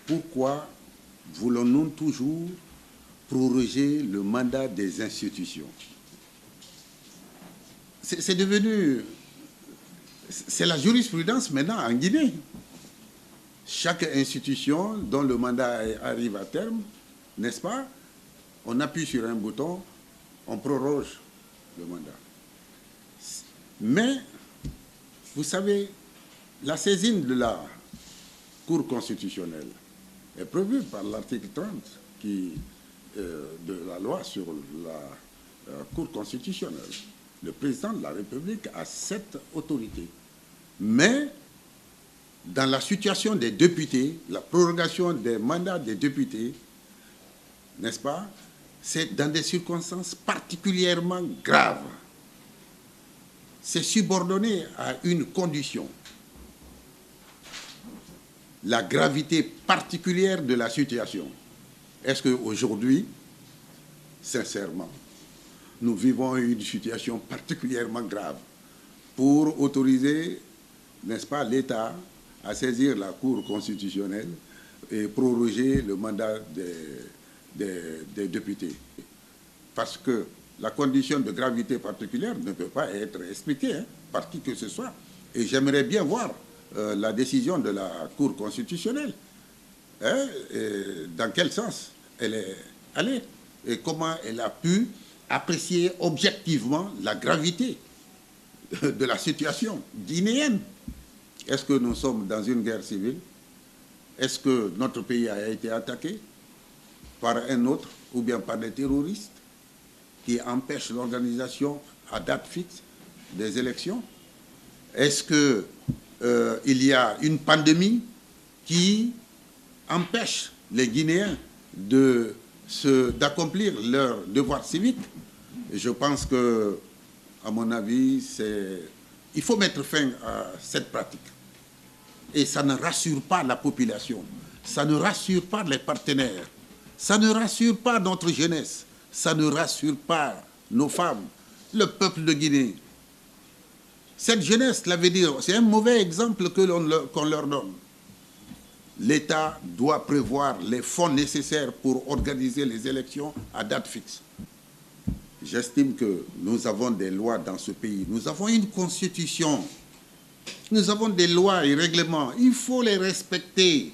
pourquoi voulons-nous toujours proroger le mandat des institutions? C'est devenu... C'est la jurisprudence maintenant en Guinée. Chaque institution dont le mandat arrive à terme, n'est-ce pas? On appuie sur un bouton, on proroge le mandat. Mais, vous savez, la saisine de la Cour constitutionnelle est prévue par l'article 30 de la loi sur la Cour constitutionnelle. Le président de la République a cette autorité. Mais, dans la situation des députés, la prorogation des mandats des députés, n'est-ce pas, c'est dans des circonstances particulièrement graves. C'est subordonné à une condition. La gravité particulière de la situation. Est-ce qu'aujourd'hui, sincèrement, nous vivons une situation particulièrement grave pour autoriser, n'est-ce pas, l'État à saisir la Cour constitutionnelle et proroger le mandat des députés? Parce que la condition de gravité particulière ne peut pas être expliquée par qui que ce soit. Et j'aimerais bien voir la décision de la Cour constitutionnelle. Dans quel sens elle est allée et comment elle a pu apprécier objectivement la gravité de la situation guinéenne. Est-ce que nous sommes dans une guerre civile? Est-ce que notre pays a été attaqué par un autre ou bien par des terroristes qui empêchent l'organisation à date fixe des élections? Est-ce qu'il y a une pandémie qui empêche les Guinéens d'accomplir leur devoir civique? Je pense que, à mon avis, il faut mettre fin à cette pratique. Et ça ne rassure pas la population, ça ne rassure pas les partenaires, ça ne rassure pas notre jeunesse, ça ne rassure pas nos femmes, le peuple de Guinée. Cette jeunesse, c'est un mauvais exemple qu'on leur donne. L'État doit prévoir les fonds nécessaires pour organiser les élections à date fixe. J'estime que nous avons des lois dans ce pays. Nous avons une constitution. Nous avons des lois et règlements. Il faut les respecter.